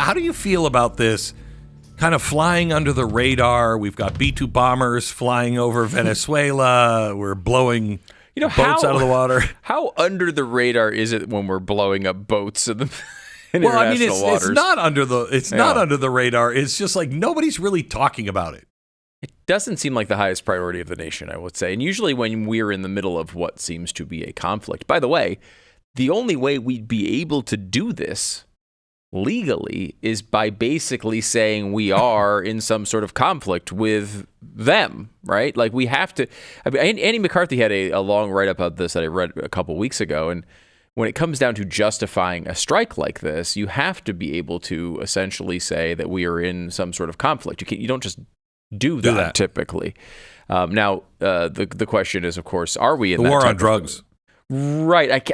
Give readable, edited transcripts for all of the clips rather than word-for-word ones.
how do you feel about this kind of flying under the radar? We've got B-2 bombers flying over Venezuela. We're blowing boats out of the water. How under the radar is it when we're blowing up boats in the well, I mean, waters? it's not under the radar. It's just like nobody's really talking about it. It doesn't seem like the highest priority of the nation, I would say. And usually when we're in the middle of what seems to be a conflict, by the way, the only way we'd be able to do this legally is by basically saying we are in some sort of conflict with them, right? Like we have to. I mean, Andy McCarthy had a long write-up of this that I read a couple weeks ago, and when it comes down to justifying a strike like this, you have to be able to essentially say that we are in some sort of conflict. You don't just do that typically. Now, the question is, of course, are we in the that war on drugs? Right.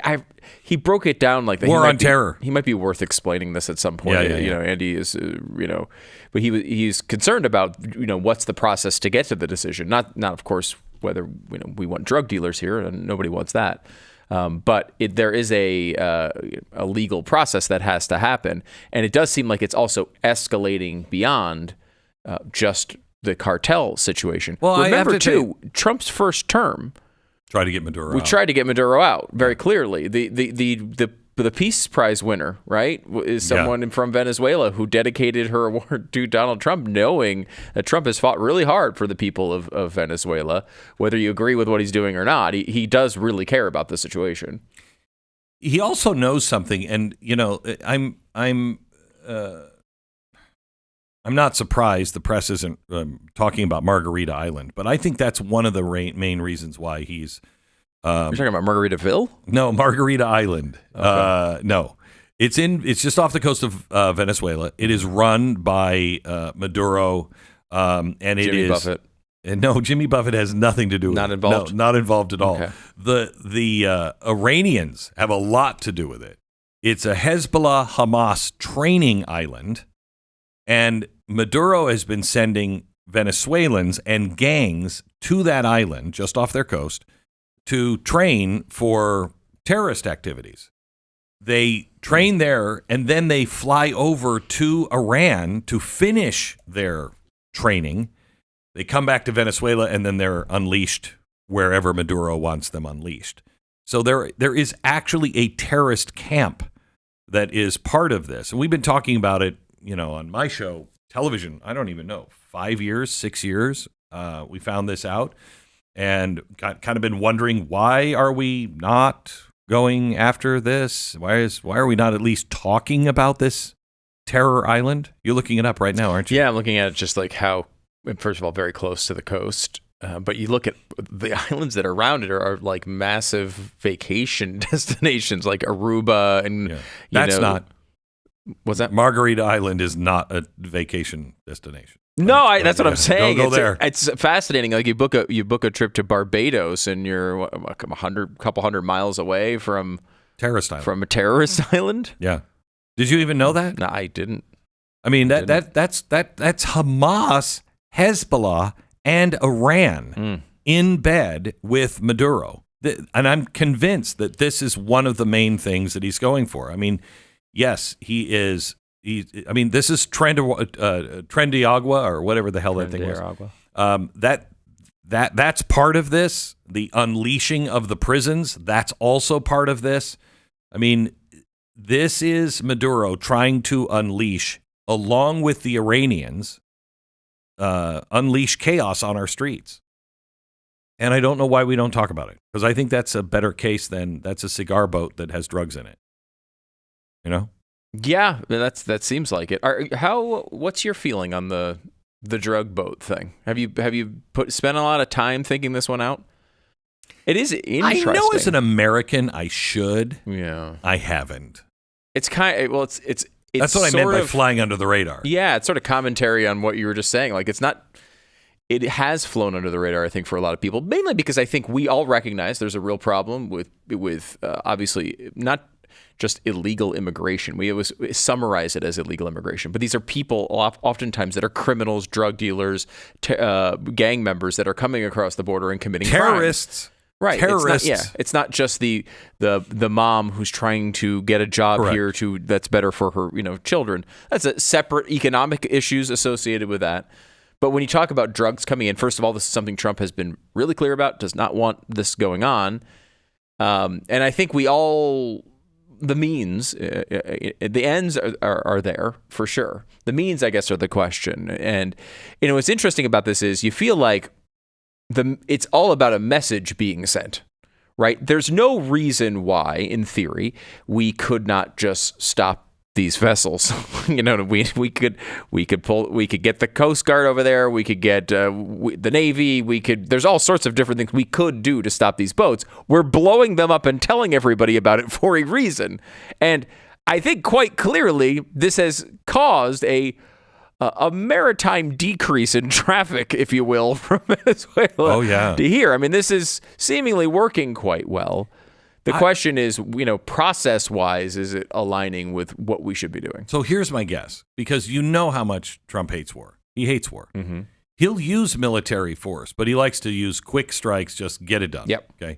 He broke it down like the war on terror. He might be worth explaining this at some point. Yeah. Andy is, but he's concerned about, what's the process to get to the decision. Not of course, whether we want drug dealers here, and nobody wants that. But there is a legal process that has to happen, and it does seem like it's also escalating beyond just the cartel situation. Well, remember too, Trump's first term. Tried to get Maduro out. We tried to get Maduro out very clearly. The Peace Prize winner, right, is someone from Venezuela who dedicated her award to Donald Trump, knowing that Trump has fought really hard for the people of Venezuela. Whether you agree with what he's doing or not, he does really care about the situation. He also knows something, and I'm not surprised the press isn't talking about Margarita Island, but I think that's one of the main reasons why he's. You're talking about Margaritaville? No, Margarita Island. Okay. No, it's just off the coast of Venezuela. It is run by Maduro, and Jimmy Buffett. And no, Jimmy Buffett has nothing to do with it. Not involved? No, not involved at all. Okay. The Iranians have a lot to do with it. It's a Hezbollah-Hamas training island. And Maduro has been sending Venezuelans and gangs to that island just off their coast to train for terrorist activities. They train there, and then they fly over to Iran to finish their training. They come back to Venezuela, and then they're unleashed wherever Maduro wants them unleashed. So there is actually a terrorist camp that is part of this. And we've been talking about it, on my show, television, I don't even know, 5 years, 6 years. We found this out and kind of been wondering, why are we not going after this? Why are we not at least talking about this terror island? You're looking it up right now, aren't you? Yeah, I'm looking at it just like how, first of all, very close to the coast. But you look at the islands that are around it are like massive vacation destinations like Aruba and not. What's that? Margarita Island is not a vacation destination. No, that's what I'm saying. Don't go there. It's fascinating. Like you book a trip to Barbados, and you're a couple hundred miles away from terrorist island. From a terrorist island. Yeah. Did you even know that? No, I didn't. I mean that's Hamas, Hezbollah, and Iran in bed with Maduro, and I'm convinced that this is one of the main things that he's going for. I mean. Yes, he is. This is Trendiagua or whatever the hell that thing was. That's part of this. The unleashing of the prisons, that's also part of this. I mean, this is Maduro trying to unleash, along with the Iranians, unleash chaos on our streets. And I don't know why we don't talk about it, because I think that's a better case than that's a cigar boat that has drugs in it. Yeah, that seems like it. What's your feeling on the drug boat thing? Have you spent a lot of time thinking this one out? It is interesting. I know as an American I should. Yeah, I haven't. It's it's that's what I meant by flying under the radar. Yeah, it's sort of commentary on what you were just saying. Like it's not. It has flown under the radar, I think, for a lot of people, mainly because I think we all recognize there's a real problem with obviously not just illegal immigration. We always summarize it as illegal immigration, but these are people oftentimes that are criminals, drug dealers, gang members that are coming across the border and committing terrorists. Crimes. Right. terrorists. It's not just the mom who's trying to get a job here that's better for her, children. That's a separate economic issues associated with that. But when you talk about drugs coming in, first of all, this is something Trump has been really clear about, does not want this going on. And I think the means, the ends are there for sure. The means, I guess, are the question. And, what's interesting about this is you feel like it's all about a message being sent, right? There's no reason why, in theory, we could not just stop these vessels. we could get the Coast Guard over there. We could get the Navy. There's all sorts of different things we could do to stop these boats. We're blowing them up and telling everybody about it for a reason. And I think quite clearly this has caused a maritime decrease in traffic, if you will, from Venezuela to here. I mean, this is seemingly working quite well. The question is, process-wise, is it aligning with what we should be doing? So here's my guess, because you know how much Trump hates war. He hates war. Mm-hmm. He'll use military force, but he likes to use quick strikes, just get it done. Yep. Okay.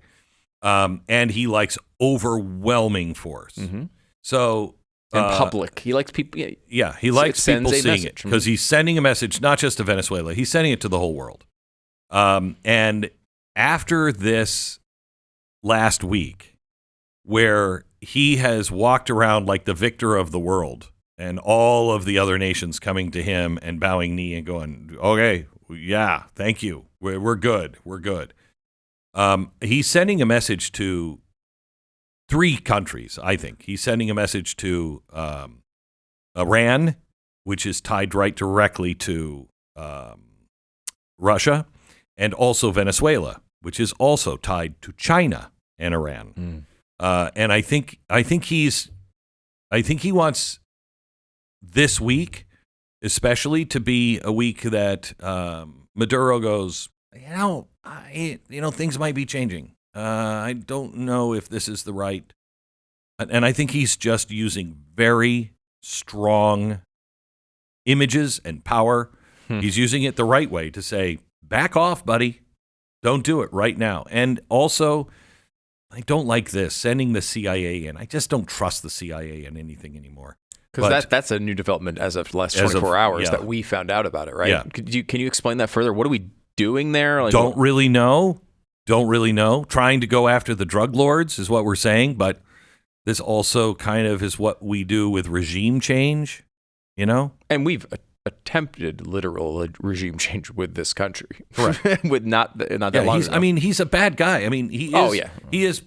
And he likes overwhelming force. Mm-hmm. So in public, he likes people. Yeah, he likes people seeing it because mm-hmm. he's sending a message not just to Venezuela, he's sending it to the whole world. And after this last week, where he has walked around like the victor of the world and all of the other nations coming to him and bowing knee and going, okay, yeah, thank you. We're good. We're good. He's sending a message to 3 countries, I think. He's sending a message to Iran, which is tied right directly to Russia, and also Venezuela, which is also tied to China and Iran. Mm. And I think he wants this week, especially, to be a week that Maduro goes, things might be changing. I don't know if this is the right. And I think he's just using very strong images and power. He's using it the right way to say, back off, buddy. Don't do it right now. And also, I don't like this, sending the CIA in. I just don't trust the CIA in anything anymore. Because that's a new development as of the last 24 hours that we found out about it, right? Yeah. Can you explain that further? What are we doing there? Like, Don't really know. Trying to go after the drug lords is what we're saying, but this also kind of is what we do with regime change, And we've attempted literal regime change with this country, correct? with not that long ago. I mean, he's a bad guy. I mean, he is. He is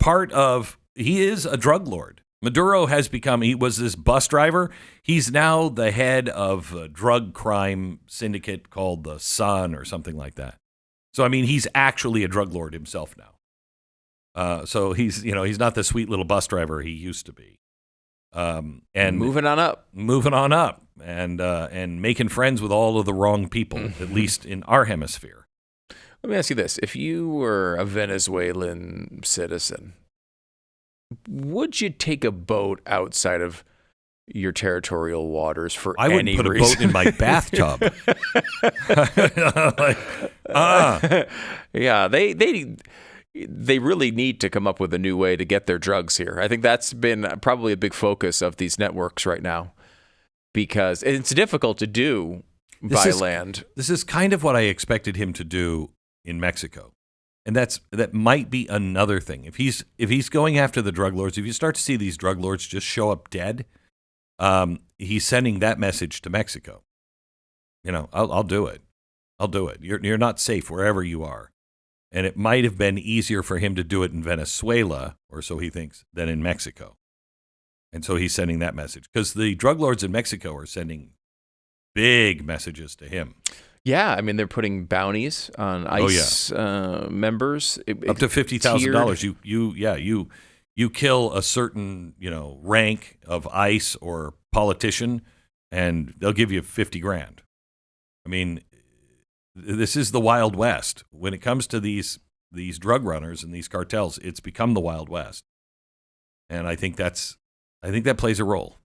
a drug lord. Maduro has become. He was this bus driver. He's now the head of a drug crime syndicate called the Sun or something like that. So I mean, he's actually a drug lord himself now. So he's not the sweet little bus driver he used to be. And moving on up, and making friends with all of the wrong people, at least in our hemisphere. Let me ask you this: if you were a Venezuelan citizen, would you take a boat outside of your territorial waters for I wouldn't any put reason? a boat in my bathtub. Yeah, they really need to come up with a new way to get their drugs here. I think that's been probably a big focus of these networks right now, because it's difficult to do by land. This is kind of what I expected him to do in Mexico. And that might be another thing. If he's going after the drug lords, if you start to see these drug lords just show up dead, he's sending that message to Mexico. I'll do it. I'll do it. You're not safe wherever you are. And it might have been easier for him to do it in Venezuela, or so he thinks, than in Mexico. And so he's sending that message, because the drug lords in Mexico are sending big messages to him. Yeah, I mean, they're putting bounties on ICE members. Up to $50,000. You kill a certain rank of ICE or politician, and they'll give you $50,000. I mean, this is the Wild West. When it comes to these drug runners and these cartels, it's become the Wild West. And I think that plays a role.